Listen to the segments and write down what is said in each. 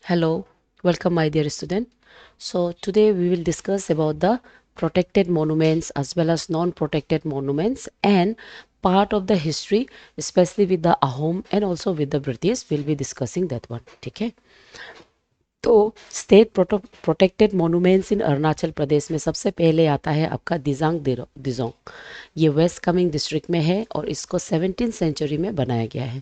Hello, welcome my dear student. So today we will discuss about the protected monuments as well as non-protected monuments and part of the history, especially with the Ahom and also with the British. We'll be discussing that one. Okay. तो state protected monuments इन अरुणाचल प्रदेश में सबसे पहले आता है आपका दिजोंग। ये waste Kameng district में है और इसको 17th सेंचुरी में बनाया गया है।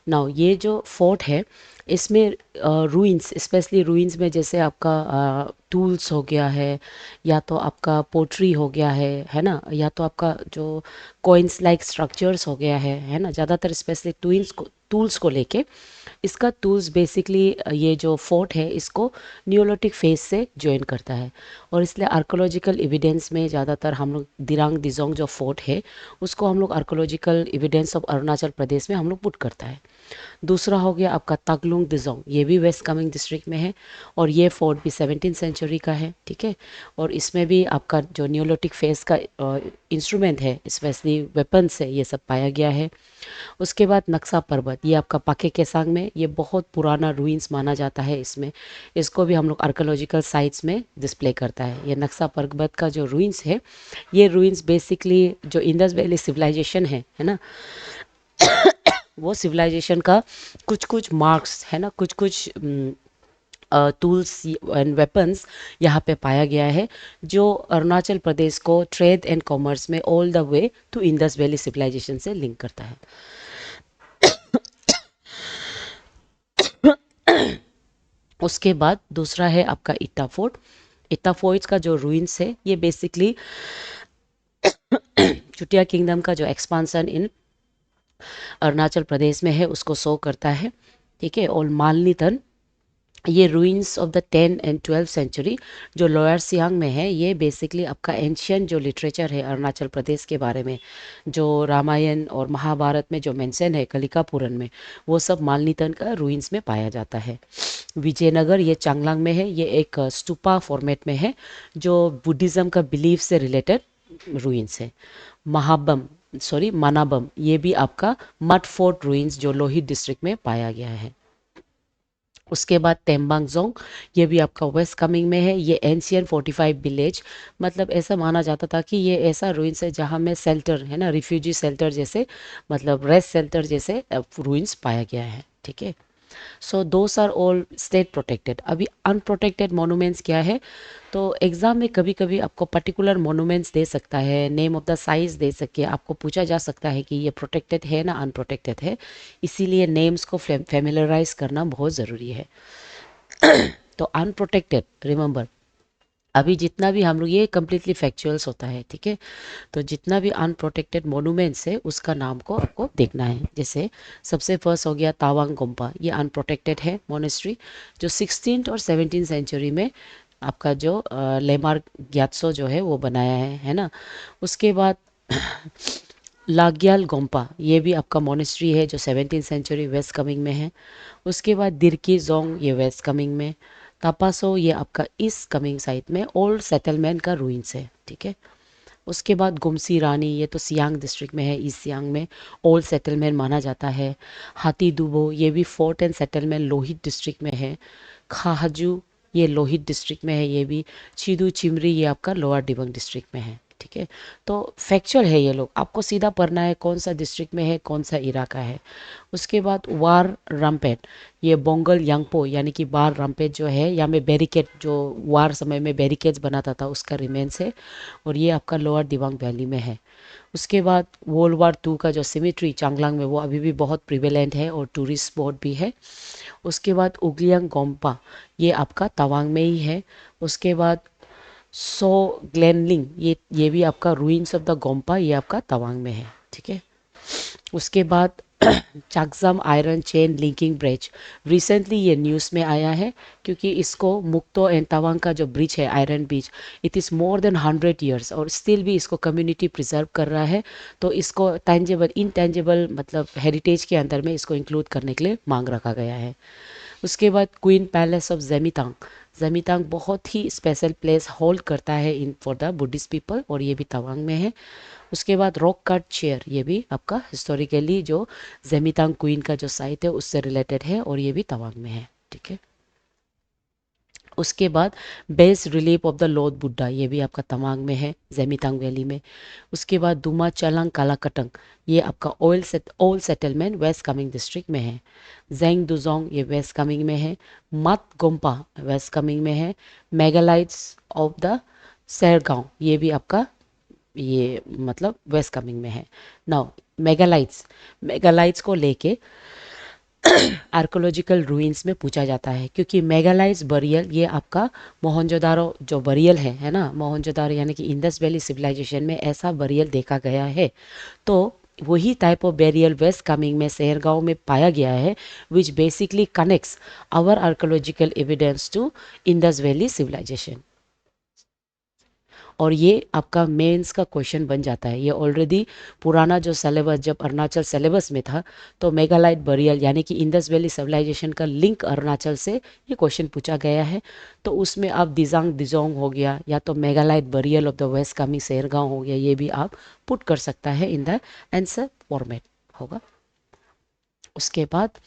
नाउ ये जो फोर्ट है इसमें रूइंस, स्पेशली रूइंस में जैसे आपका टूल्स हो गया है, या तो आपका पोट्री हो गया है ना, या तो आपका जो कॉइन्स लाइक स्ट्रक्चर्स हो गया है ना, ज़्यादातर स्पेशली टूल्स को लेके इसका टूल्स बेसिकली ये जो फोर्ट है इसको न्यूलोटिक फेज से ज्वाइन करता है और इसलिए आर्कोलॉजिकल एविडेंस में ज़्यादातर हम लोग दिरांग दिजोंग जो फोर्ट है उसको हम लोग archaeological evidence of Arunachal Pradesh में हम लोग पुट करता है। दूसरा हो गया आपका ताकलुंग दिजोंग, ये भी वेस्ट कामेंग डिस्ट्रिक्ट में है और ये फोर्ट भी 17th सेंचुरी का है। ठीक है। और इसमें भी आपका जो न्यूलोटिक फेस का इंस्ट्रूमेंट है, स्पेशली वेपन्स है, ये सब पाया गया है। उसके बाद नक्सा पर्वत, ये आपका पाके केसांग में, ये बहुत पुराना रूइंस माना जाता है। इसमें इसको भी हम लोग आर्कोलॉजिकल साइट्स में डिस्प्ले करता है। ये नक्सा पर्वत का जो रूइंस है, ये रूइंस बेसिकली जो इंडस वैली सिविलाइजेशन है ना, वो सिविलाइजेशन का कुछ कुछ मार्क्स है ना, कुछ कुछ टूल्स एंड वेपन्स यहाँ पे पाया गया है, जो अरुणाचल प्रदेश को ट्रेड एंड कॉमर्स में all the way to Indus valley civilisation से लिंक करता है। उसके बाद दूसरा है आपका इट्टा फोर्ट। इट्टा फोर्ट का जो रूइंस है ये बेसिकली चुटिया किंगडम का जो एक्सपांसन इन अरुणाचल प्रदेश में है उसको शो करता है। ठीक है। और मालनीतन, ये ruins of the 10 and 12 century जो लोअर सियांग में है, ये बेसिकली आपका एंशियन जो लिटरेचर है अरुणाचल प्रदेश के बारे में, जो रामायण और महाभारत में जो मेंशन है कलिका पुराण में, वो सब मालनीतन का रूइंस में पाया जाता है। विजयनगर, ये चांगलांग में है, ये एक स्तूपा फॉर्मेट में है जो बुद्धिज़्म का बिलीफ से रिलेटेड रूइंस है। महाबम सॉरी मनाबम, ये भी आपका मड फोर्ट रूइंस जो लोहित डिस्ट्रिक्ट में पाया गया है। उसके बाद तेम्बांगजोंग, ये भी आपका वेस्ट कामेंग में है। ये एंशियन 45 विलेज, मतलब ऐसा माना जाता था कि ये ऐसा रूइंस है जहाँ में शेल्टर है ना, रिफ्यूजी शेल्टर जैसे, मतलब रेस्ट शेल्टर जैसे रूइंस पाया गया है। ठीक है। So those are all state protected. अभी अनप्रोटेक्टेड मोनूमेंट्स क्या है, तो एग्जाम में कभी कभी आपको पर्टिकुलर मोनूमेंट्स दे सकता है, नेम ऑफ द साइज दे सके, आपको पूछा जा सकता है कि ये प्रोटेक्टेड है ना अनप्रोटेक्टेड है, इसीलिए नेम्स को फेमिलराइज करना बहुत ज़रूरी है। तो अनप्रोटेक्टेड, रिमेंबर, अभी जितना भी हम लोग, ये कम्प्लीटली फैक्चुअल्स होता है। ठीक है। तो जितना भी अनप्रोटेक्टेड मोनूमेंट्स है उसका नाम को आपको देखना है। जैसे सबसे फर्स्ट हो गया तावांग गोम्पा, ये अनप्रोटेक्टेड है मोनेस्ट्री, जो 16th और 17th सेंचुरी में आपका जो लेमार ग्यात्सो जो है वो बनाया है ना। उसके बाद लाग्याल गोम्पा, ये भी आपका मोनेस्ट्री है जो 17th सेंचुरी वेस्ट कमिंग में है। उसके बाद दिरकी जोंग, ये वेस्ट कमिंग में। तापासो, ये आपका ईस्ट कमिंग साइड में ओल्ड सेटलमेंट का रूइंस है। ठीक है। उसके बाद गुमसी रानी, ये तो सियांग डिस्ट्रिक्ट में है, ईस्ट सियांग में ओल्ड सेटलमेंट माना जाता है। हाथी दुबो, ये भी fort and settlement Lohit district में है। खाजू, ये लोहित डिस्ट्रिक्ट में है। ये भी चीदू चिमरी, ये आपका लोअर दिबांग डिस्ट्रिक्ट में है। ठीक है। तो फैक्चुअल है ये लोग, आपको सीधा पढ़ना है कौन सा डिस्ट्रिक्ट में है, कौन सा इलाका है। उसके बाद वार रम्पेट, ये बोंगल यांगपो यानी कि वार रम्पेट जो है, या में बैरिकेड जो वार समय में बैरिकेड्स बनाता था उसका रिमेन्स है, और ये आपका लोअर दिबांग वैली में है। उसके बाद वर्ल्ड वार 2 का जो सिमेट्री चांगलांग में, वो अभी भी बहुत प्रिवेलेंट है और टूरिस्ट स्पॉट भी है। उसके बाद उगलियांग गोम्पा, ये आपका तवांग में ही है। उसके बाद सो ग्लेनलिंग, ये भी आपका रूइंस ऑफ द गोम्पा, ये आपका तवांग में है। ठीक है। उसके बाद Chakzam iron chain linking bridge, recently ये न्यूज़ में आया है क्योंकि इसको मुक्तो एंड तवांग का जो ब्रिज है, iron bridge, it is more than 100 years और स्टिल भी इसको कम्युनिटी प्रिजर्व कर रहा है। तो इसको टेंजेबल इनटेंजेबल मतलब हेरिटेज के अंदर में इसको इंक्लूड करने के लिए मांग रखा गया है। उसके बाद क्वीन पैलेस ऑफ जेमितांग, जेमितांग बहुत ही स्पेशल प्लेस होल्ड करता है in for the Buddhist people, और ये भी तवांग में है। उसके बाद रॉक कट चेयर, ये भी आपका हिस्टोरिकली जो जेमितांग क्वीन का जो साइट है उससे रिलेटेड है और ये भी तवांग में है। ठीक है। उसके बाद base relief of the Lord Buddha, ये भी आपका तवांग में है, जेमितांग वैली में। उसके बाद दुमा चलांग कालाकटंग, ये आपका old settlement west Kameng district में है। जेंग दुजोंग, ये वेस्ट कामेंग में है। मत गोम्पा वेस्ट कामेंग में है। मेगालाइट्स ऑफ द सैरगांव, ये भी आपका ये मतलब वेस्ट कामेंग में है। नाउ मेगालाइट्स, मेगालाइट्स को लेके आर्कोलॉजिकल रूइंस में पूछा जाता है, क्योंकि मेगालाइट्स बरियल ये आपका मोहनजोदारो जो बरियल है ना, मोहनजोदारो यानी कि इंडस वैली सिविलाइजेशन में ऐसा बरियल देखा गया है। तो वही type of burial west Kameng में सेहरगांव में पाया गया है, which basically connects our archaeological evidence to Indus valley civilisation. और ये आपका मेंस का क्वेश्चन बन जाता है। ये ऑलरेडी पुराना जो सिलेबस, जब अरुणाचल सिलेबस में था, तो मेगालाइट बरियल यानी कि इंडस वैली सिविलाइजेशन का लिंक अरुणाचल से ये क्वेश्चन पूछा गया है। तो उसमें आप दिजांग दिजोंग हो गया, या तो मेगालाइट बरियल ऑफ द वेस्ट कामी सेरगांव हो गया, ये भी आप पुट कर सकता है इन द आंसर फॉर्मेट होगा। उसके बाद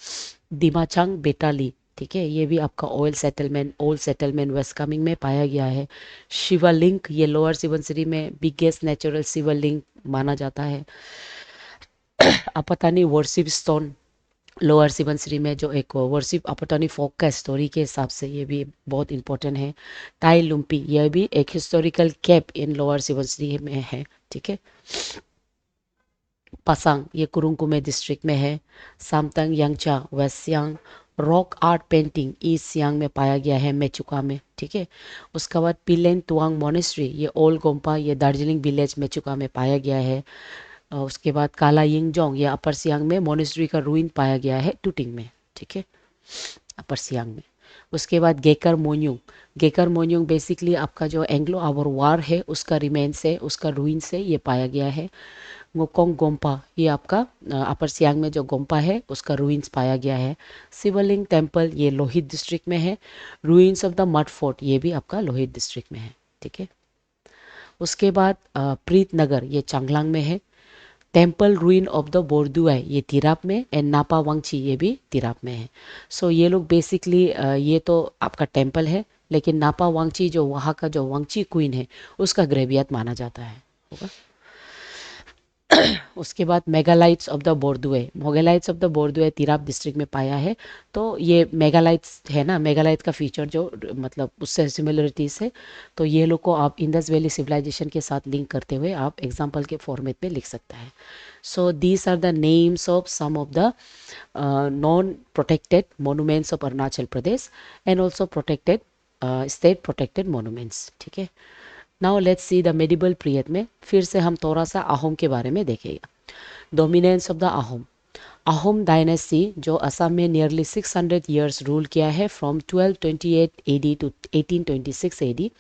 दिमाचांग बेटाली, ठीक है, ये भी आपका ओल्ड सेटलमेंट वेस्ट कामिंग में पाया गया है। शिवलिंग, ये लोअर सिबनसिरी में बिगेस्ट नेचुरल शिवलिंग माना जाता है। अपतानी वर्शिप स्टोन, लोअर सिबनसिरी में जो एक वर्शिप अपतानी फोक का स्टोरी के हिसाब से ये भी बहुत इंपॉर्टेंट है। टाई लुम्पी, यह भी एक हिस्टोरिकल कैप इन लोअर सिबनसिरी में है, ठीक है। पासांग, ये कुरुंकुमे डिस्ट्रिक्ट में है। Samtang Yangcha West Siang, rock art painting East Siang में पाया गया है, मेचुका में, ठीक है। उसके बाद पिलेन तुआंग मोनेस्ट्री, ये ओल्ड गोम्पा, ये दार्जिलिंग विलेज मेचुका में पाया गया है। उसके बाद काला यिंगजोंग, ये अपर सियांग में मोनेस्ट्री का रूइन पाया गया है टूटिंग में, ठीक है, अपर सियांग में। उसके बाद गेकर मोन्यूंग बेसिकली आपका जो एंग्लो आवर वार है उसका रिमेन्स है, उसका रूइन से ये पाया गया है। ngokong गोम्पा, ये आपका अपर सियांग में जो गोम्पा है उसका रूइंस पाया गया है। शिवलिंग टेम्पल, ये लोहित डिस्ट्रिक्ट में है। Ruins of the mud fort, ये भी आपका लोहित डिस्ट्रिक्ट में है, ठीक है। उसके बाद प्रीत नगर, ये चांगलांग में है। टेम्पल रूइन ऑफ द बोरदुआई, ये तिराप में। एंड नापा वांगची, ये भी तिराप में है। सो ये लोग बेसिकली ये तो आपका टेम्पल है, लेकिन नापा वांगची जो वहाँ का जो वांगची क्वीन है उसका ग्रेवियत माना जाता है, होगा। उसके बाद megaliths of the Borduria, megaliths of the Borduria Tirap district में पाया है। तो ये मेगालाइट्स है ना, मेगालाइट का फीचर जो मतलब उससे सिमिलरिटीज है, तो ये लोग को आप इंडस वैली सिविलाइजेशन के साथ लिंक करते हुए आप एग्जाम्पल के फॉर्मेट में लिख सकता है। So these are the names of some of the non protected monuments of Arunachal Pradesh and also protected state protected monuments, ठीक है। Now let's see the medieval period में फिर से हम थोड़ा सा अहोम के बारे में देखेगा। Dominance of the Ahom, Ahom dynasty जो असम में नियरली 600 ईयर्स रूल किया है, from 1228 AD to 1826 AD.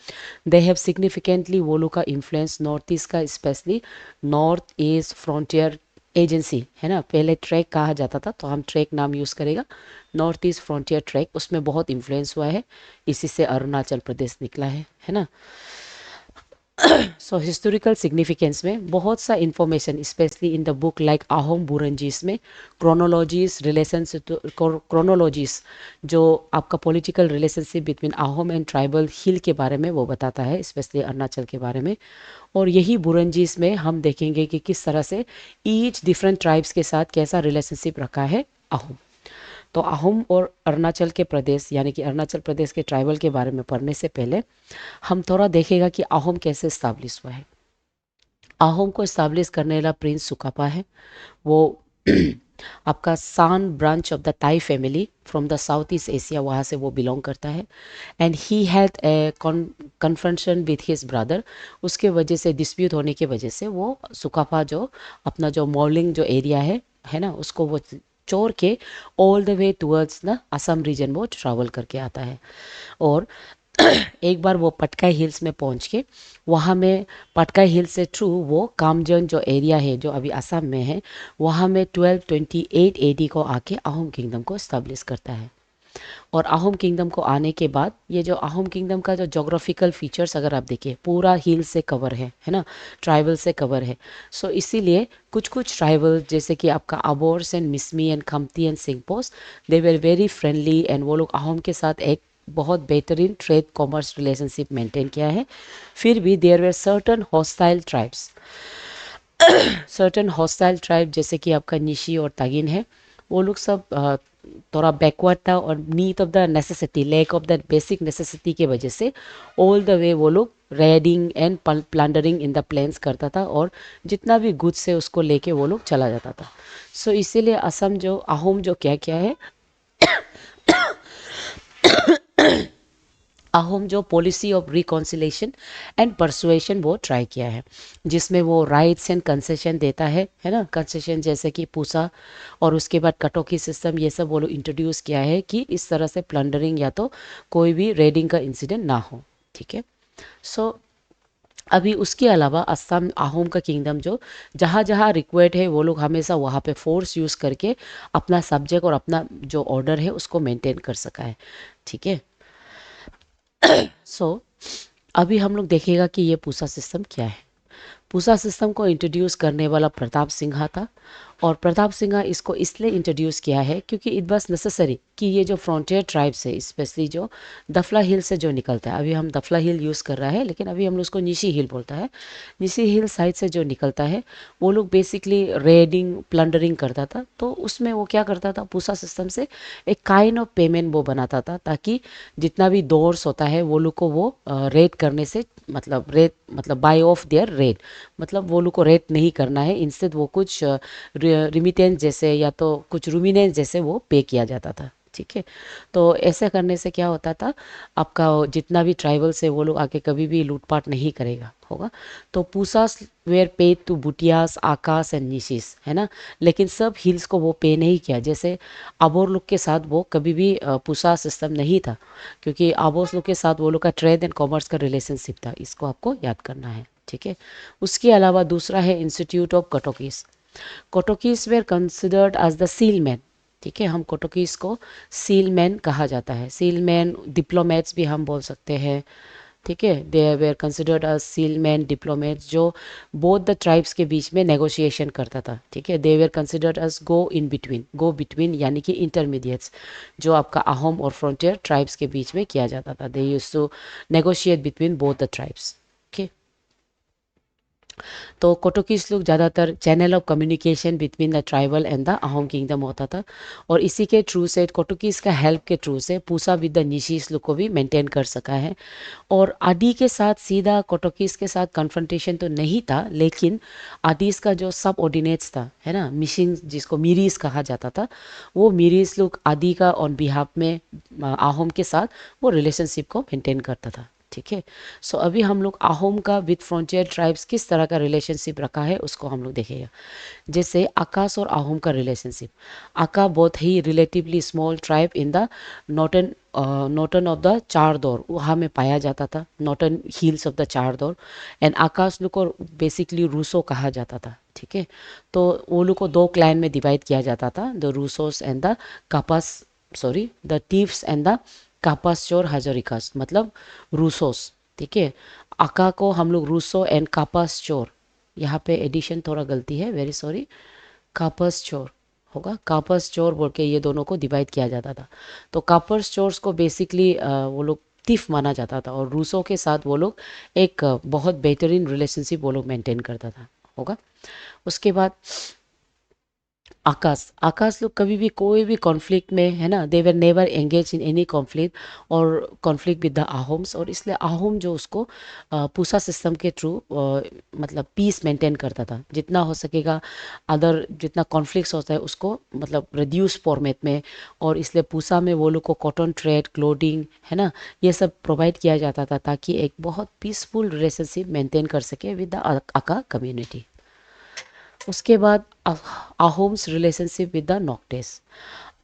They have significantly, वो लोग का इन्फ्लुएंस नॉर्थ ईस्ट का, specially North East Frontier Agency है ना, पहले ट्रैक कहा जाता था तो हम ट्रैक नाम यूज़ करेगा, नॉर्थ ईस्ट फ्रंटियर ट्रैक, उसमें बहुत इन्फ्लुएंस हुआ है, इसी से अरुणाचल प्रदेश निकला है ना। सो हिस्टोरिकल सिग्निफिकेंस में बहुत सा information, specially in the book like Ahom Buranjis में क्रोनोलॉजीज रिलेशन, क्रोनोलॉजीज जो आपका political relationship between Ahom and tribal hill के बारे में वो बताता है, स्पेशली अरुणाचल के बारे में। और यही बुरंजीस में हम देखेंगे कि किस तरह से ईच डिफरेंट ट्राइब्स के साथ कैसा रिलेशनशिप रखा है अहोम। तो अहोम और अरुणाचल के प्रदेश यानी कि अरुणाचल प्रदेश के ट्राइबल के बारे में पढ़ने से पहले हम थोड़ा देखेगा कि अहोम कैसे इस्ताब्लिश हुआ है। अहोम को इस्ताब्लिश करने वाला प्रिंस सुकापा है, वो आपका सान ब्रांच ऑफ द ताई family from the south east Asia, वहाँ से वो बिलोंग करता है। And he had a confrontation with his brother, उसके वजह से डिस्प्यूट होने की वजह से वो सुकापा जो अपना जो मॉलिंग जो एरिया है ना, उसको वो छोड़ के all the way towards the Assam region वो ट्रैवल करके आता है। और एक बार वो पटकाई हिल्स में पहुंच के वहाँ में पटकाई हिल्स से थ्रू वो कामजन जो एरिया है जो अभी असम में है, वहाँ में 1228 एडी को आके अहोम किंगडम को इस्टेब्लिश करता है। और अहोम किंगडम को आने के बाद ये जो अहोम किंगडम का जो जोग्राफिकल फीचर्स अगर आप देखिए पूरा हिल से कवर है ना, ट्राइबल से कवर है। सो इसीलिए कुछ कुछ ट्राइबल जैसे कि आपका Abors and Mishmi and Khamti and Singphos, they were very friendly and वो लोग अहोम के साथ एक बहुत बेहतरीन ट्रेड कॉमर्स रिलेशनशिप मेंटेन किया है। फिर भी there were certain hostile tribe जैसे कि आपका निशी और तागिन है, वो लोग सब थोड़ा बैकवर्ड था और need of the necessity, lack of the basic necessity के वजह से ऑल द वे वो लोग raiding and plundering in the plains करता था और जितना भी गुड्स है उसको लेके वो लोग चला जाता था। सो इसीलिए असम जो अहोम जो क्या क्या है, अहोम जो policy of reconciliation and persuasion वो ट्राई किया है, जिसमें वो राइट्स एंड कंसेशन देता है ना, कंसेशन जैसे कि पूसा और उसके बाद कटौती सिस्टम, ये सब वो लोग इंट्रोड्यूस किया है कि इस तरह से प्लंडरिंग या तो कोई भी रेडिंग का इंसिडेंट ना हो। ठीक है। सो अभी उसके अलावा असम अहोम का किंगडम जो जहाँ जहाँ रिक्वायर्ड है वो लोग हमेशा वहाँ पे फोर्स यूज़ करके अपना सब्जेक्ट और अपना जो ऑर्डर है उसको मेंटेन कर सका है। ठीक है। सो अभी हम लोग देखेगा कि ये पूसा सिस्टम क्या है। पूसा सिस्टम को इंट्रोड्यूस करने वाला प्रताप सिंह था और प्रताप सिंह इसको इसलिए इंट्रोड्यूस किया है क्योंकि इट वाज नेसेसरी कि ये जो फ्रंटियर ट्राइब्स है, स्पेशली जो दफला हिल से जो निकलता है, अभी हम दफला हिल यूज़ कर रहा है लेकिन अभी हम लोग उसको निशी हिल बोलता है, निशी हिल साइड से जो निकलता है वो लोग बेसिकली रेडिंग प्लंडरिंग करता था। तो उसमें वो क्या करता था, पूसा सिस्टम से एक काइंड ऑफ पेमेंट वो बनाता था ताकि जितना भी दोर्स होता है वो लोग को वो रेड करने से मतलब बाय ऑफ देयर रेट, मतलब वो लोग को रेट नहीं करना है, इंस्टेड वो कुछ रिमिटेंस जैसे या तो कुछ रूमिनेंस जैसे वो पे किया जाता था। ठीक है। तो ऐसे करने से क्या होता था, आपका जितना भी ट्राइबल्स है वो लोग आके कभी भी लूटपाट नहीं करेगा होगा। तो posas were paid to Bhutias, Akas and Nishis, है ना, लेकिन सब हिल्स को वो पे नहीं किया। जैसे आबोर लोग के साथ वो कभी भी पूसा सिस्टम नहीं था क्योंकि आबोस लोग के साथ वो लोग का ट्रेड एंड कॉमर्स का रिलेशनशिप था, इसको आपको याद करना है। ठीक है। उसके अलावा दूसरा है institute of Katakis. Katakis were considered as the seal man. ठीक है, हम कोटोकीज को सील मैन कहा जाता है, सील मैन डिप्लोमेट्स भी हम बोल सकते हैं। ठीक है, they were considered as seal man diplomats जो बोथ द ट्राइब्स के बीच में नेगोशिएशन करता था। ठीक है, they were considered as go between यानी कि इंटरमीडिएट्स, जो आपका अहोम और फ्रंटियर ट्राइब्स के बीच में किया जाता था। They used to negotiate between both the tribes. तो कोटोकीज लोग ज़्यादातर channel of communication between the tribal and the Ahom kingdom होता था और इसी के थ्रू से कोटोकीज का हेल्प के थ्रू से पूसा विद द निशीस लोग को भी मेंटेन कर सका है। और आदि के साथ सीधा कोटोकीज के साथ कन्फ्रंटेशन तो नहीं था, लेकिन आदिस का जो सब ऑर्डिनेट्स था, है ना, मिशिंग जिसको मीरीस कहा जाता था, वो मीरीस लोग आदि का ऑन बिहाफ में अहोम के साथ वो रिलेशनशिप को मेंटेन करता था। ठीक है। सो अभी हम लोग अहोम का विद फ्रंटियर ट्राइब्स किस तरह का रिलेशनशिप रखा है उसको हम लोग देखेगा। जैसे आकाश और अहोम का रिलेशनशिप, आका बहुत ही relatively small tribe in the northern northern of the Char Duar वहाँ में पाया जाता था, Norton hills of the Char दौर। एंड आकाश लोग को बेसिकली रूसो कहा जाता था। ठीक है। तो वो लोग को दो क्लैन में डिवाइड किया जाता था, द रूसोस एंड द कापास, सॉरी द टीफ्स एंड द कापास चोर हजारिकास, मतलब रूसोस। ठीक है। आका को हम लोग रूसो एंड कापास चोर, यहाँ पे एडिशन थोड़ा गलती है, वेरी सॉरी, कापर्स चोर होगा, कापर्स चोर बोल के ये दोनों को डिवाइड किया जाता था। तो कापर्स चोर्स को बेसिकली वो लोग तीफ माना जाता था और रूसों के साथ वो लोग एक बहुत बेहतरीन रिलेशनशिप वो लोग मेंटेन करता था होगा। उसके बाद आकाश, आकाश लोग कभी भी कोई भी कॉन्फ्लिक्ट में, है ना, they were never engage in any conflict और कॉन्फ्लिक्ट विद द आहोम्स, और इसलिए आहोम जो उसको पूसा सिस्टम के थ्रू मतलब पीस मेंटेन करता था जितना हो सकेगा, अदर जितना कॉन्फ्लिक्ट्स होता है उसको मतलब रिड्यूस फॉर्मेट में, और इसलिए पूसा में वो लोग को कॉटन ट्रेड, क्लोथिंग, है ना, ये सब प्रोवाइड किया जाता था ताकि एक बहुत पीसफुल रिलेशनशिप मेंटेन कर सके विद द आका कम्युनिटी। उसके बाद अहोम्स रिलेशनशिप विद द नॉक्टेस।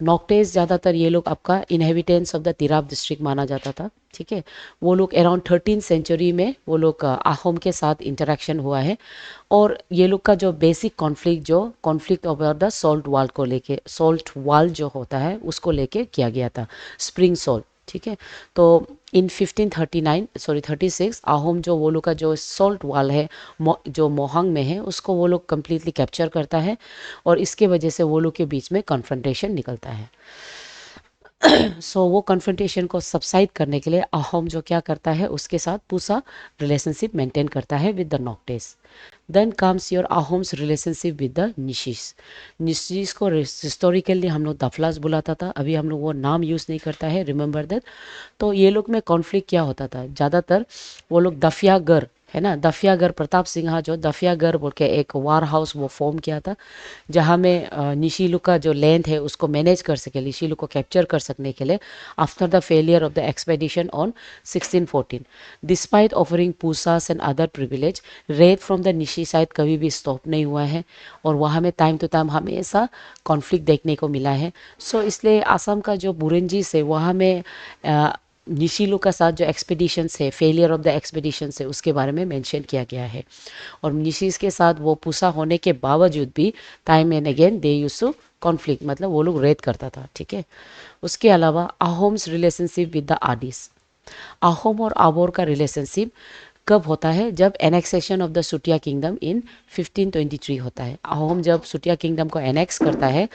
नॉक्टेस ज़्यादातर ये लोग आपका inhabitants of the Tirap district माना जाता था। ठीक है। वो लोग अराउंड 13 सेंचुरी में वो लोग अहोम के साथ इंटरेक्शन हुआ है और ये लोग का जो basic conflict over the salt वाल को लेके, सॉल्ट वाल जो होता है उसको लेके किया गया था, स्प्रिंग सॉल्ट। ठीक है। तो इन 1536 अहोम जो वो लोग का जो सॉल्ट वाल है जो मोहंग में है उसको वो लोग कम्प्लीटली कैप्चर करता है और इसके वजह से वो लोग के बीच में कन्फ्रंटेशन निकलता है। सो वो कन्फ्रंटेशन को सबसाइड करने के लिए अहोम जो क्या करता है, उसके साथ पूसा रिलेशनशिप मेंटेन करता है with the Noctes. Then comes your Ahoms relationship with the Nishis. Nishis को हिस्टोरिकली हम लोग दफलास बुलाता था, अभी हम लोग वो नाम यूज़ नहीं करता है, रिमेंबर दैट. तो ये लोग में कॉन्फ्लिक्ट क्या होता था, ज़्यादातर वो लोग दफियागर है ना, दफियागर प्रताप सिंह जो दफियागर बोल के एक वार हाउस वो फॉर्म किया था, जहाँ में निशीलू का जो लैंड है उसको मैनेज कर सके, निशीलू को कैप्चर कर सकने के लिए after the failure of the expedition on 1614. Despite offering posas and other privilege, raid from the Nishi side कभी भी स्टॉप नहीं हुआ है, और वहाँ में टाइम टू टाइम हमेशा कॉन्फ्लिक्ट देखने को मिला है. सो इसलिए आसाम का जो बुरेंजीस है वहाँ में निशीलू का साथ जो एक्सपेडिशंस है, फेलियर ऑफ द एक्सपेडिशंस है, उसके बारे में मेंशन किया गया है. और निशीस के साथ वो पूसा होने के बावजूद भी time and again they use to conflict, मतलब वो लोग रेड करता था. ठीक है. उसके अलावा Ahoms relationship with the आदिस. Ahom और आबोर का रिलेशनशिप कब होता है, जब एनेक्सेशन ऑफ द सुटिया किंगडम इन 1523 होता है. अहोम जब सुटिया किंगडम को एनेक्स करता है,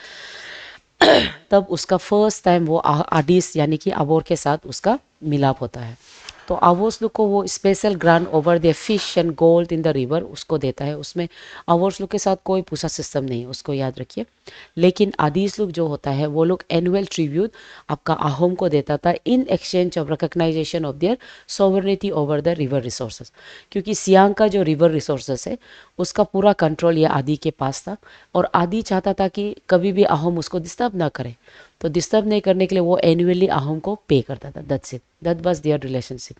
तब उसका फर्स्ट टाइम वो आदिस यानी कि अबोर के साथ उसका मिलाप होता है. तो अवोस लोग को वो special grant over the fish and gold in the river उसको देता है. उसमें अवोस लोग के साथ कोई पूसा सिस्टम नहीं है, उसको याद रखिए. लेकिन आदिस लोग जो होता है वो लोग एनुअल ट्रिब्यूट आपका अहोम को देता था in exchange of recognisation of their sovereignty over the river resources. क्योंकि सियांग का जो रिवर रिसोर्सेज है उसका पूरा कंट्रोल ये आदि के पास था, और आदि चाहता था कि कभी भी अहोम उसको डिस्टर्ब ना करे. तो डिस्टर्ब नहीं करने के लिए वो एनुअली अहोम को पे करता था. That's it, that was their relationship.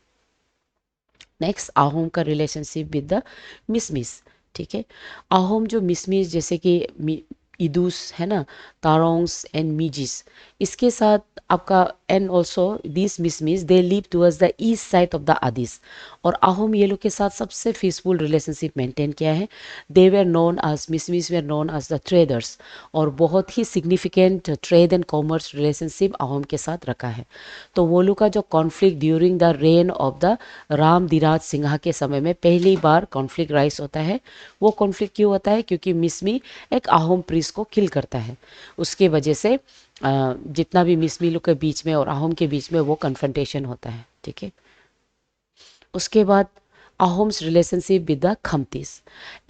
Next Ahom का रिलेशनशिप विद द मिसमिस. ठीक है. अहोम जो मिसमिस जैसे कि इदूस है ना, तारोंग्स एंड मीजिस, इसके साथ आपका and also this Mishmis they live towards the east side of the Adis. और अहोम ये लोग के साथ सबसे पीसफुल रिलेशनशिप मेंटेन किया है. They were known as Mishmis were known as the traders, और बहुत ही significant trade and commerce relationship Ahom के साथ रखा है. तो वो लोग का जो conflict during the reign of the Ram Dhiraj Singha के समय में पहली बार कॉन्फ्लिक्ट राइज होता है. वो कॉन्फ्लिक्ट क्यों होता है, क्योंकि मिसमी एक अहोम प्रीस को किल करता है. उसके वजह से जितना भी मिसमी लोग के बीच में और अहोम के बीच में वो कन्फ्रंटेशन होता है. ठीक है. उसके बाद Ahoms relationship with the Khamtis.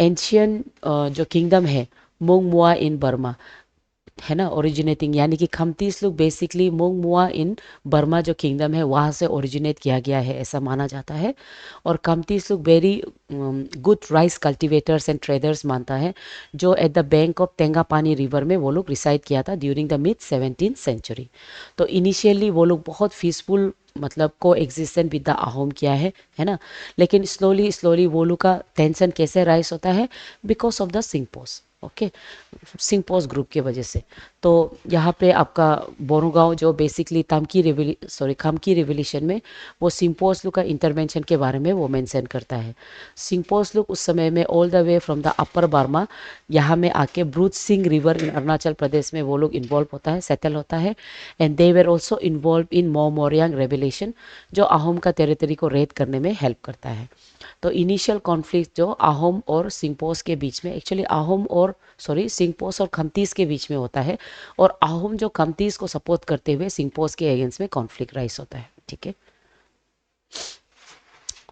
Ancient जो किंगडम है मोंगमुआ इन बर्मा है ना, ओरिजिनेटिंग, यानी कि खमतीस लोग बेसिकली मोंगमुआ इन बर्मा जो किंगडम है वहाँ से ओरिजिनेट किया गया है ऐसा माना जाता है. और खमतीस लोग very good rice cultivators and traders मानता है, जो at the bank of Tengapani river में वो लोग रिसाइड किया था during the mid 17th century. तो इनिशियली वो लोग बहुत पीसफुल मतलब को एग्जिस्टेंट विद द अहोम किया है ना. लेकिन स्लोली स्लोली वो लोग का टेंशन कैसे राइज होता है, because of the Singphos. Okay, Singphos group की वजह से. तो यहाँ पे आपका बोरुगांव जो बेसिकली खामकी रिवोल्यूशन में वो सिंगपोस लोग का इंटरवेंशन के बारे में वो मेंशन करता है. सिंगपोस लोग उस समय में all the way from the upper Burma यहाँ में आके ब्रूच सिंह रिवर इन अरुणाचल प्रदेश में वो लोग इन्वॉल्व होता है, सेटल होता है. And they were also involve in Moamoria revolution, जो अहोम का टेरिटरी को रेड करने में हेल्प करता है. तो इनिशियल कॉन्फ्लिक्ट जो अहोम और सिंगपोस के बीच में, एक्चुअली अहोम और सिंगपोस और खमतीस के बीच में होता है, और अहोम जो खमतीस को सपोर्ट करते हुए सिंगपोस के अगेंस्ट में कॉन्फ्लिक्ट राइज होता है. ठीक है,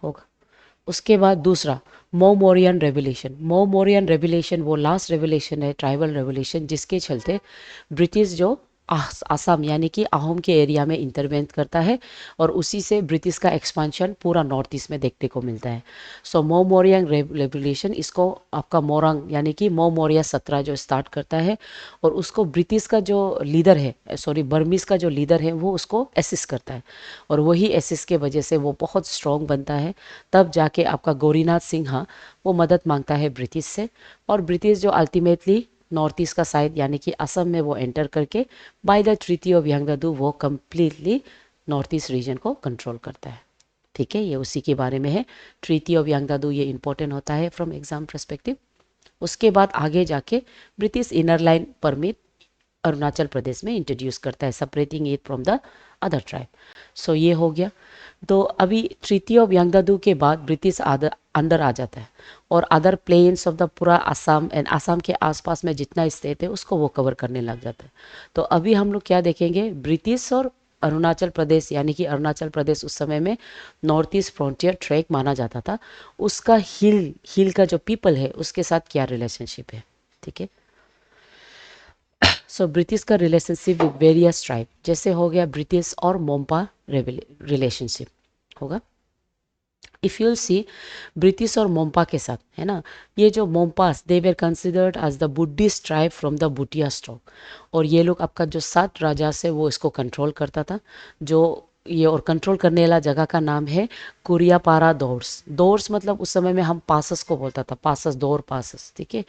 होगा. उसके बाद दूसरा मोरियन रेवोल्यूशन. मोरियन रेवोल्यूशन वो लास्ट रेवोल्यूशन है, ट्राइबल रेवोल्यूशन, जिसके चलते ब्रिटिश जो आसाम यानी कि अहोम के एरिया में इंटरवेंट करता है, और उसी से ब्रिटिश का एक्सपांशन पूरा नॉर्थ ईस्ट में देखने को मिलता है. सो मोरियन रेवोल्यूशन, इसको आपका मोरंग यानी कि मोरिया 17 जो स्टार्ट करता है, और उसको ब्रिटिश का जो लीडर है, बर्मीज का जो लीडर है वो उसको असिस्ट करता है, और वही असिस्ट के वजह से वो बहुत स्ट्रॉन्ग बनता है. तब जाके आपका गौरीनाथ सिंहा वो मदद मांगता है ब्रिटिश से, और ब्रिटिश जो अल्टीमेटली नॉर्थ ईस्ट का साइड यानी कि असम में वो एंटर करके बाय द ट्रीटी ऑफ यांगदादू वो कम्प्लीटली नॉर्थ ईस्ट रीजन को कंट्रोल करता है. ठीक है, ये उसी के बारे में है. ट्रीटी ऑफ यांगदादू ये इंपॉर्टेंट होता है फ्रॉम एग्जाम परस्पेक्टिव. उसके बाद आगे जाके British inner line permit Arunachal Pradesh में इंट्रोड्यूस करता है, separating it from the other tribe. So ये हो गया. तो अभी ट्रीटी ऑफ यांगदादू के बाद ब्रिटिश अंदर आ जाता है, और अदर प्लेन्स ऑफ द पूरा असम एंड असम के आसपास में जितना स्टेट है उसको वो कवर करने लग जाता है. तो अभी हम लोग क्या देखेंगे, ब्रिटिश और अरुणाचल प्रदेश यानी कि अरुणाचल प्रदेश उस समय में नॉर्थ ईस्ट फ्रंटियर ट्रैक माना जाता था, उसका हिल का जो पीपल है उसके साथ क्या रिलेशनशिप है, ठीक है। सो ब्रिटिश का रिलेशनशिप विद वेरियस ट्राइब, जैसे हो गया ब्रिटिश और मोम्पा रिलेशनशिप होगा। इफ यूल सी ब्रिटिश और मोम्पा के साथ, है ना, ये जो Monpas they were considered as the Buddhist tribe from the Bhutia stock, और ये लोग आपका जो 7 राजा से वो इसको कंट्रोल करता था, जो ये और कंट्रोल करने वाला जगह का नाम है कुरियापारा दोर्स। दोर्स मतलब उस समय में हम पासस को बोलता था, पासस दौर पासस, ठीक है।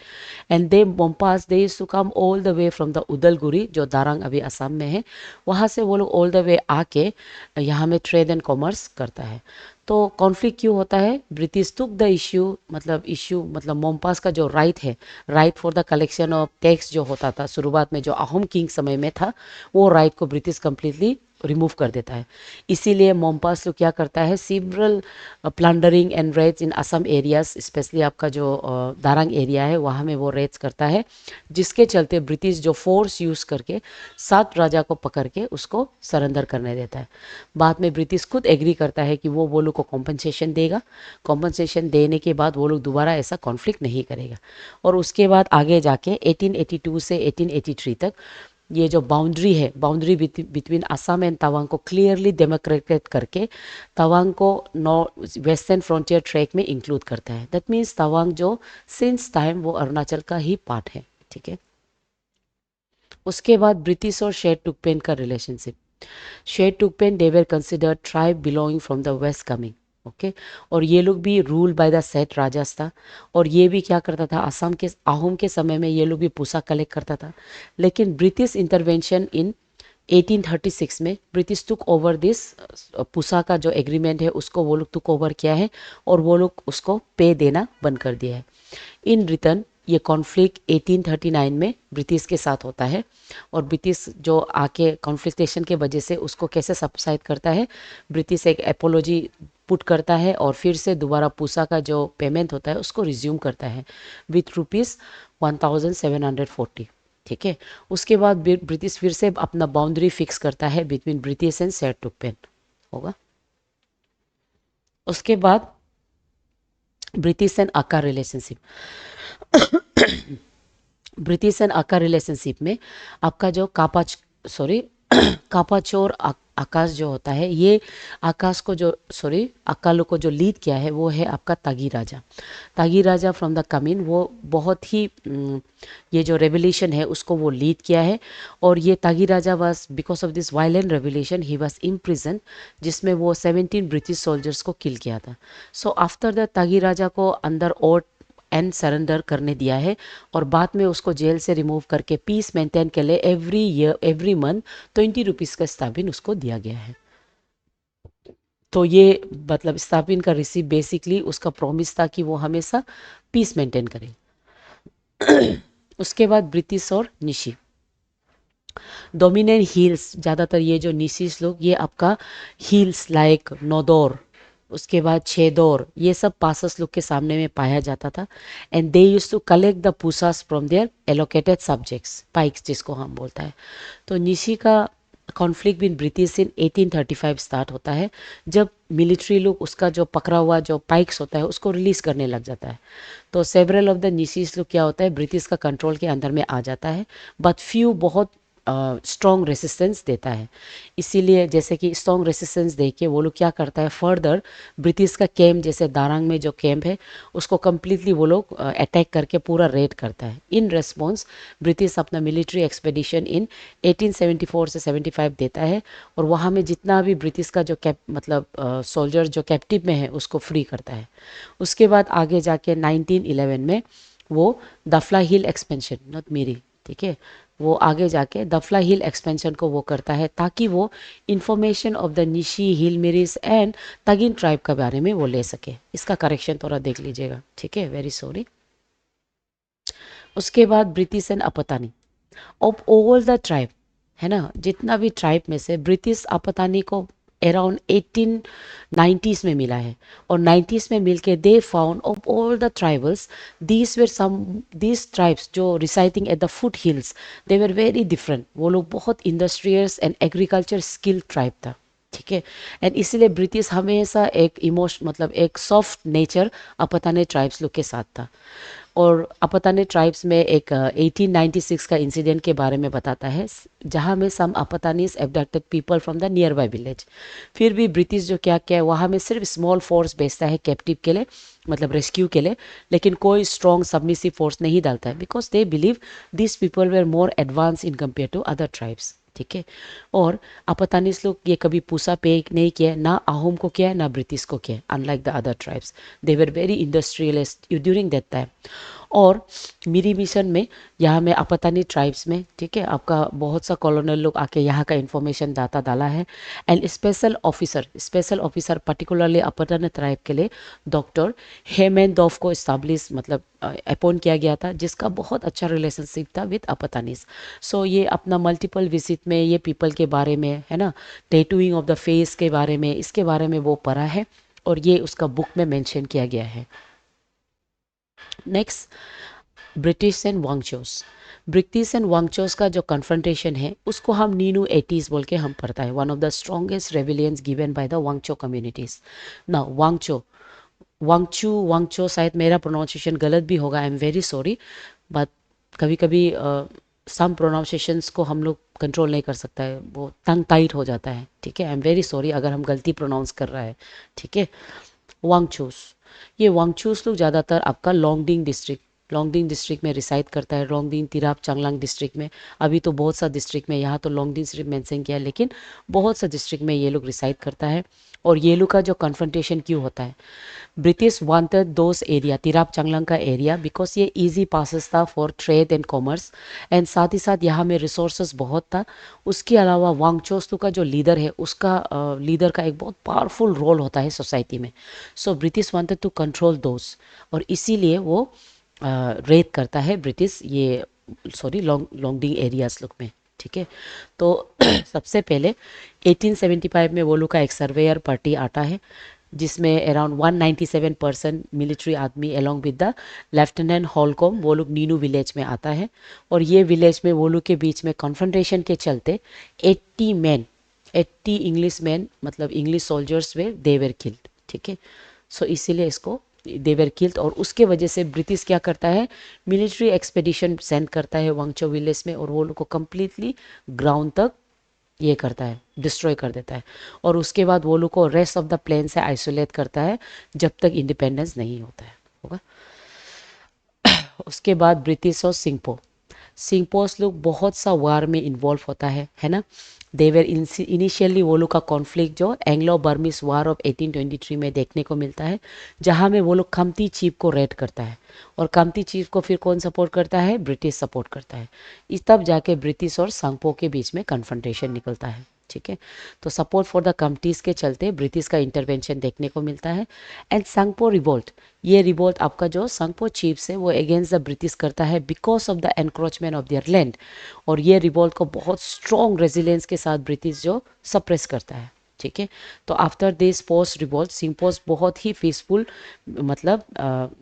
And they Monpas they used to come all the way from the Udalguri, जो दारंग अभी असम में है, वहाँ से वो लोग ऑल द वे आके यहाँ में ट्रेड एंड कॉमर्स करता है। तो कॉन्फ्लिक्ट क्यों होता है? ब्रिटिश टुक द इश्यू मतलब मोम्पास का जो राइट है, right for the collection of tax जो होता था शुरुआत में जो अहोम किंग समय में था, वो राइट को ब्रिटिश कंप्लीटली रिमूव कर देता है। इसीलिए मोम्पास लोग क्या करता है, several plundering and raids in Assam areas, specially आपका जो दारंग एरिया है वहाँ में वो रेड्स करता है, जिसके चलते ब्रिटिश जो फोर्स यूज़ करके 7 राजा को पकड़ के उसको सरेंडर करने देता है। बाद में ब्रिटिश खुद एग्री करता है कि वो लोग को कॉम्पनसेशन देगा, कॉम्पनसेशन देने के बाद वो लोग दोबारा ऐसा कॉन्फ्लिक्ट नहीं करेगा। और उसके बाद आगे जाके 1882 से 1883 तक ये जो बाउंड्री है, boundary between Assam and Tawang को क्लियरली डेमोक्रेटेड करके तवांग को नॉर्थ वेस्टर्न फ्रंटियर ट्रैक में इंक्लूड करता है। दैट मीन्स तवांग जो सिंस टाइम वो अरुणाचल का ही पार्ट है, ठीक है। उसके बाद ब्रिटिश और शेर टुकपेन का relationship. Sherdukpen they were considered tribe belonging from the west Kameng, okay. और ये लोग भी rule by the Sat Rajas था, और ये भी क्या करता था, असम के आहूम के समय में ये लोग भी पूसा कलेक्ट करता था। लेकिन ब्रिटिश इंटरवेंशन इन 1836 में British took over this Pusa का जो एग्रीमेंट है उसको वो लोग टुक ओवर किया है, और वो लोग उसको पे देना बंद कर दिया है। इन रिटर्न ये कॉन्फ्लिक्ट 1839 में ब्रिटिश के साथ होता है, और ब्रिटिश जो आके कॉन्फ्लिक्टेशन के वजह से उसको कैसे सबसाइड करता है, ब्रिटिश एक एपोलॉजी पुट करता है और फिर से दोबारा पूसा का जो पेमेंट होता है उसको रिज्यूम करता है विथ रुपीज़ 1740, ठीक है। उसके बाद ब्रिटिश फिर से अपना बाउंड्री फिक्स करता है बिटवीन ब्रिटिश एंड शेर टुकपेन होगा। उसके बाद ब्रिटिश एंड अक्का रिलेशनशिप। ब्रिटिश एंड अक्का रिलेशनशिप में आपका जो कापाचोर आकाश जो होता है, ये आकाश को जो अक्का को जो लीड किया है वो है आपका तागी राजा। तागी राजा फ्रॉम द कमिन, वो बहुत ही ये जो रेवोल्यूशन है उसको वो लीड किया है, और ये Tagi Raja was because of this violent revolution he was imprison, जिसमें वो 17 ब्रिटिश सोल्जर्स को किल किया था। सो आफ्टर द तागी राजा को अंदर और एंड सरेंडर करने दिया है, और बाद में उसको जेल से रिमूव करके पीस मेंटेन के लिए एवरी मंथ 20 रुपीज़ का स्टाइपेंड उसको दिया गया है। तो ये मतलब स्टाइपेंड का रिसीव बेसिकली उसका प्रॉमिस था कि वो हमेशा पीस मेंटेन करे। उसके बाद ब्रिटिश और निशी डोमिनेंट हिल्स, ज़्यादातर ये जो निशीस लोग ये आपका हिल्स लाइक नौदौर, उसके बाद छेदौर, ये सब पासस लोग के सामने में पाया जाता था। And they use to collect the posas from their allocated subjects, paiks जिसको हम बोलता है। तो निशी का conflict been British in 1835 start होता है, जब मिलिट्री लोग उसका जो पकड़ा हुआ जो पाइक्स होता है उसको रिलीज करने लग जाता है। तो सेवरल ऑफ द निशीस लोग क्या होता है, ब्रिटिश का कंट्रोल के अंदर में आ जाता है, बट फ्यू बहुत स्ट्रॉन्ग रेसिस्टेंस देता है। इसीलिए जैसे कि स्ट्रॉन्ग रेसिस्टेंस दे के वो लोग क्या करता है, फर्दर ब्रिटिश का कैंप जैसे दारंग में जो कैंप है उसको कम्प्लीटली वो लोग अटैक करके पूरा रेड करता है। इन रेस्पॉन्स ब्रिटिश अपना मिलिट्री एक्सपेडिशन इन 1874 से 75 देता है, और वहाँ में जितना भी ब्रिटिश का जो सोल्जर जो कैप्टिव में है उसको फ्री करता है। उसके बाद आगे जाके 1911 में वो दफला हिल एक्सपेंशन, नॉट मेरी, ठीक है, वो आगे जाके दफला हिल एक्सपेंशन को वो करता है ताकि वो information of the Nishi hill Miris and Tagin tribe के बारे में वो ले सके। इसका करेक्शन थोड़ा देख लीजिएगा, ठीक है, वेरी सॉरी। उसके बाद British and Apatani of all the tribe, है ना, जितना भी ट्राइब में से ब्रिटिश अपतानी को अराउंड 1890s में मिला है। और 90s में मिलके they found of all the tribals, these tribes जो residing at the foot hills, they were very different. वो लोग बहुत industrials and agriculture skill tribe था, ठीक है। एंड इसीलिए ब्रिटिश हमेशा एक इमोशन मतलब एक सॉफ्ट नेचर अपताने ट्राइब्स लोग के साथ था। और अपताने ट्राइब्स में एक 1896 का इंसिडेंट के बारे में बताता है, जहाँ में some Apatanis abducted people from the nearby village. फिर भी ब्रिटिश जो क्या क्या है, वहाँ में सिर्फ स्मॉल फोर्स भेजता है कैप्टिव के लिए, मतलब रेस्क्यू के लिए, लेकिन कोई स्ट्रॉन्ग सबमिसिव फोर्स नहीं डालता है, because they believe this people were more advance in compare to other tribes, ठीक है। और अपतानीस लोग ये कभी पूसा पे नहीं किया, ना आहूम को किया ना ब्रिटिश को किया, unlike the other tribes. They were very industrialist during that time. और मेरी मिशन में यहाँ में अपतानी ट्राइब्स में, ठीक है, आपका बहुत सा कॉलोनल लोग आके यहाँ का इन्फॉर्मेशन डाटा डाला है। And special officer particularly Apatani tribe के लिए डॉक्टर हेमेंदोफ को इस्टाब्लिश मतलब अपॉइंट किया गया था, जिसका बहुत अच्छा रिलेशनशिप था विद अपतानीस। सो ये अपना मल्टीपल विजिट में ये पीपल के बारे में है ना, टैटूइंग ऑफ द फेस के बारे में, इसके बारे में वो पढ़ा है और ये उसका बुक में मेंशन किया गया है। Next, British and Wanchos. British and Wanchos का जो कन्फ्रंटेशन है उसको हम नीनू एटीज बोल के हम पढ़ता है, one of the strongest rebellions given by the Wancho communities. ना वांगचो शायद मेरा प्रोनाउंसिएशन गलत भी होगा, I am very sorry, but कभी कभी सम प्रोनाउंसिएशंस को हम लोग कंट्रोल नहीं कर सकता है, वो टंग टाइट हो जाता है, ठीक है। आई एम वेरी सॉरी अगर हम गलती प्रोनाउंस कर रहा है, ठीक है। वांगचूस, ये वांगचूस लोग ज़्यादातर आपका लोंगडिंग डिस्ट्रिक्ट में रिसाइड करता है, लोंगडिंग तिराप चांगलांग डिस्ट्रिक्ट में। अभी तो बहुत सा डिस्ट्रिक्ट में, यहाँ तो लोंगडिंग सिर्फ मेंशन किया है, लेकिन बहुत सा डिस्ट्रिक्ट में ये लोग रिसाइड करता है। और ये लोग का जो कन्फ्रंटेशन क्यों होता है, ब्रिटिश वांटेड दोस एरिया, तिराप चांगलांग का एरिया, बिकॉज ये इजी पासेस था for trade and commerce, and साथ ही साथ यहाँ में रिसोर्सेज बहुत था। उसके अलावा वांगचोस्तु का जो लीडर है, उसका लीडर का एक बहुत पावरफुल रोल होता है सोसाइटी में। So British wanted to control those, और इसीलिए वो रेड करता है ब्रिटिश ये लोंगडिंग एरियाज लोग में, ठीक है। तो सबसे पहले 1875 में वो लोग का एक सर्वेयर पार्टी आता है, जिसमें अराउंड 197% मिलिट्री आदमी अलोंग विद द लेफ्टिनेंट हॉलकॉम, वो लोग नीनू विलेज में आता है। और ये विलेज में वो लोग के बीच में कॉन्फ्रंटेशन के चलते 80 इंग्लिश मैन मतलब English soldiers way they were killed, ठीक है। सो इसीलिए इसको दे वर किल्ड, और उसके वजह से ब्रिटिश क्या करता है, मिलिट्री एक्सपेडिशन सेंड करता है वांगचो विलेज में, और वो लोग को कम्प्लीटली ग्राउंड तक ये करता है, डिस्ट्रॉय कर देता है। और उसके बाद वो लोग को रेस्ट ऑफ द प्लेन से आइसोलेट करता है जब तक इंडिपेंडेंस नहीं होता है, होगा। उसके बाद ब्रिटिश और सिंगपोस लोग बहुत सा वार में इन्वॉल्व होता है ना। देवर इनिशियली वो लोग का कॉन्फ्लिक्ट जो एंग्लो बर्मिस वार ऑफ 1823 में देखने को मिलता है, जहाँ में वो लोग खमती चीफ को रेड करता है, और खमती चीफ को फिर कौन सपोर्ट करता है, ब्रिटिश सपोर्ट करता है। इस तब जाके ब्रिटिश और सांगपो के बीच में कन्फ्रंटेशन निकलता है, ठीक है। तो सपोर्ट फॉर द कमिटीज के चलते ब्रिटिश का इंटरवेंशन देखने को मिलता है। एंड सांगपो रिवोल्ट, ये रिवोल्ट आपका जो सांगपो चीफ्स है वो अगेंस्ट द ब्रिटिश करता है because of the encroachment of their land. और ये रिवोल्ट को बहुत स्ट्रॉन्ग रेजिलेंस के साथ ब्रिटिश जो सप्रेस करता है, ठीक है। तो आफ्टर दिस पोस्ट रिवोल्ट सिंपोस बहुत ही पीसफुल मतलब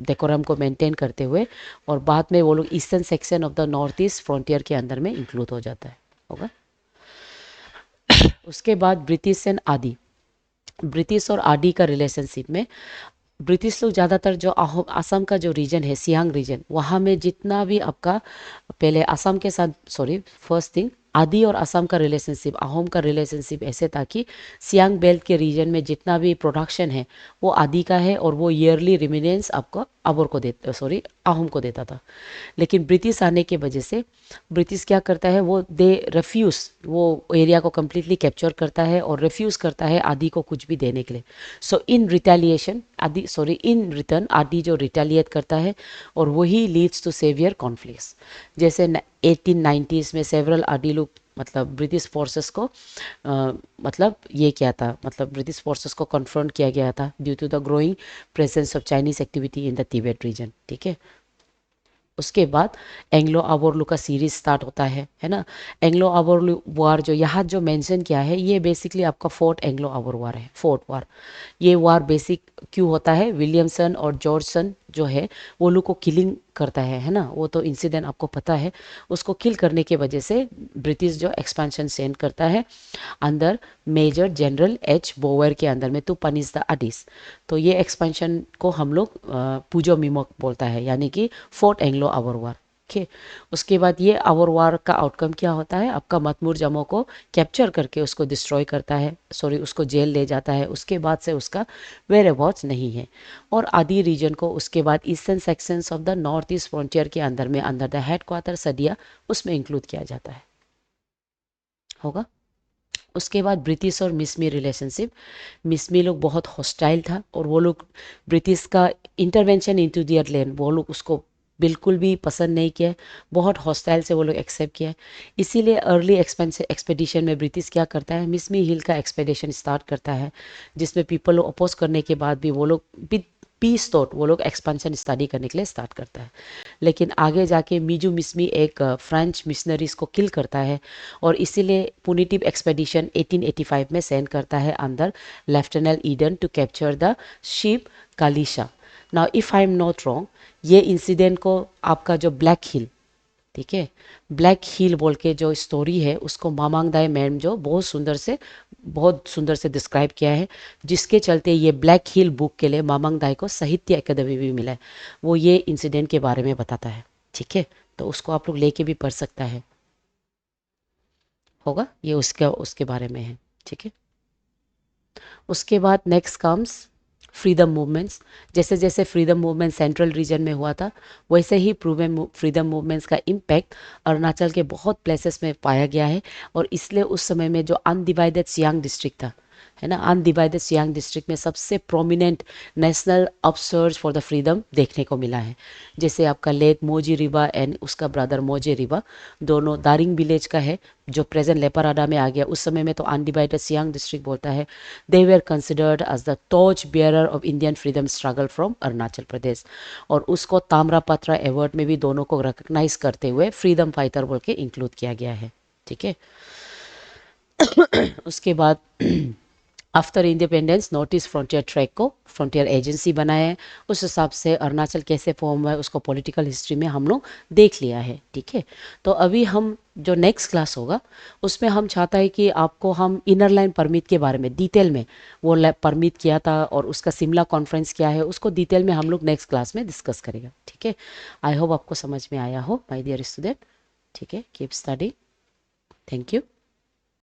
डेकोरम को मेंटेन करते हुए, और बाद में वो लोग eastern section of the north East frontier के अंदर में इंक्लूड हो जाता है, होगा। उसके बाद ब्रिटिश और आदी का रिलेशनशिप में, ब्रिटिश लोग ज़्यादातर जो असम का जो रीजन है, सियांग रीजन, वहाँ में जितना भी आपका पहले असम के साथ फर्स्ट थिंग आदी और असम का रिलेशनशिप, अहोम का रिलेशनशिप ऐसे था कि सियांग बेल्ट के रीजन में जितना भी प्रोडक्शन है वो आदी का है, और वो ईयरली रिमिनेंस आपको अबोर को देता अहोम को देता था। लेकिन ब्रिटिश आने के वजह से ब्रिटिश क्या करता है, वो दे रेफ्यूज़, वो एरिया को कम्प्लीटली कैप्चर करता है और रेफ्यूज़ करता है आदि को कुछ भी देने के लिए। सो इन रिटेलिएशन इन रिटर्न आदि जो रिटेलिएट करता है, और वही लीड्स टू सेवियर कॉन्फ्लिक्ट्स। जैसे 1890s में सेवरल आदि लोग मतलब ब्रिटिश फोर्सेस को मतलब ये क्या था, मतलब ब्रिटिश फोर्सेस को कन्फ्रंट किया गया था due to the growing presence of Chinese activity in the Tibet region, ठीक है। उसके बाद एंग्लो अबोर का सीरीज स्टार्ट होता है ना। एंग्लो अबोर वार जो यहाँ जो मेंशन किया है ये बेसिकली आपका फोर्थ एंग्लो अबोर वार है, फोर्थ वार। ये वार बेसिक क्यों होता है, विलियमसन और जॉर्जसन जो है वो लोग को किलिंग करता है ना। वो तो इंसिडेंट आपको पता है। उसको किल करने के वजह से ब्रिटिश जो एक्सपेंशन सेंड करता है अंदर मेजर जनरल एच बोवर के अंदर में, टू पनिश द अडिस। तो ये एक्सपेंशन को हम लोग पूजो मिमोक बोलता है, यानी कि फोर्ट एंग्लो अवर वार। ओके, उसके बाद ये अवर वार का आउटकम क्या होता है, आपका मतमुर जमो को कैप्चर करके उसको डिस्ट्रॉय करता है, सॉरी उसको जेल ले जाता है। उसके बाद से उसका वेयर अबाउट्स नहीं है। और आदि रीजन को उसके बाद eastern sections of the north East frontier के अंदर में अंदर द हेड क्वार्टर सदिया उसमें इंक्लूड किया जाता है, होगा। उसके बाद ब्रिटिश और मिसमी रिलेशनशिप। मिसमी लोग बहुत हॉस्टाइल था और वो लोग ब्रिटिश का इंटरवेंशन इनटू दियर लैंड वो लोग उसको बिल्कुल भी पसंद नहीं किया। बहुत हॉस्टाइल से वो लोग एक्सेप्ट किया। इसीलिए अर्ली एक्सपेडिशन में ब्रिटिश क्या करता है, मिसमी हिल का एक्सपेडिशन स्टार्ट करता है, जिसमें पीपल लोग अपोज करने के बाद भी वो लोग पीस थॉट वो लोग एक्सपेंशन स्टडी करने के लिए स्टार्ट करता है। लेकिन आगे जाके मीजू मिसमी एक फ्रेंच मिशनरीज को किल करता है और इसीलिए पुनिटिव एक्सपेडिशन 1885 में सेंड करता है under Lieutenant Eden to capture the ship Kalisha. Now if I am not wrong, ये इंसिडेंट को आपका जो ब्लैक हिल, ठीक है, ब्लैक हिल बोल के जो स्टोरी है उसको मामांग दाई मैम जो बहुत सुंदर से डिस्क्राइब किया है, जिसके चलते ये ब्लैक हिल बुक के लिए मामांग दाई को साहित्य अकादमी भी मिला है। वो ये इंसिडेंट के बारे में बताता है, ठीक है। तो उसको आप लोग लेके भी पढ़ सकता है, होगा। ये उसका उसके बारे में है, ठीक है। उसके बाद नेक्स्ट कम्स फ्रीडम मूवमेंट्स। जैसे जैसे फ्रीडम मूवमेंट सेंट्रल रीजन में हुआ था वैसे ही फ्रीडम मूवमेंट्स का इम्पैक्ट अरुणाचल के बहुत प्लेसेस में पाया गया है। और इसलिए उस समय में जो अनडिवाइडेड सियांग डिस्ट्रिक्ट था, है ना, अनडिवाइडेड सियांग डिस्ट्रिक्ट में सबसे prominent national upsurge for the freedom देखने को मिला है। जैसे आपका लेट मोजी रिबा एंड उसका ब्रदर मोजे रिबा, दोनों दारिंग विलेज का है जो प्रेजेंट लेपराडा में आ गया। उस समय में तो अनडिवाइडेड सियांग डिस्ट्रिक्ट बोलता है। They were considered as the torch bearer of Indian freedom struggle from Arunachal Pradesh. और उसको ताम्रपत्र अवार्ड में भी दोनों को रिकग्नाइज करते हुए फ्रीडम फाइटर बोल के इंक्लूड किया गया है, ठीक है। उसके बाद after independence north East frontier track को फ्रंटियर एजेंसी बनाया है। उस हिसाब से अरुणाचल कैसे फॉर्म हुआ है उसको पॉलिटिकल हिस्ट्री में हम लोग देख लिया है, ठीक है। तो अभी हम जो नेक्स्ट क्लास होगा उसमें हम चाहता है कि आपको हम इनर लाइन परमिट के बारे में डिटेल में, वो परमिट किया था और उसका शिमला कॉन्फ्रेंस क्या है उसको डिटेल में हम लोग नेक्स्ट क्लास में डिस्कस करेगा, ठीक है। आई होप आपको समझ में आया हो माय डियर स्टूडेंट, ठीक है। Keep study, thank you.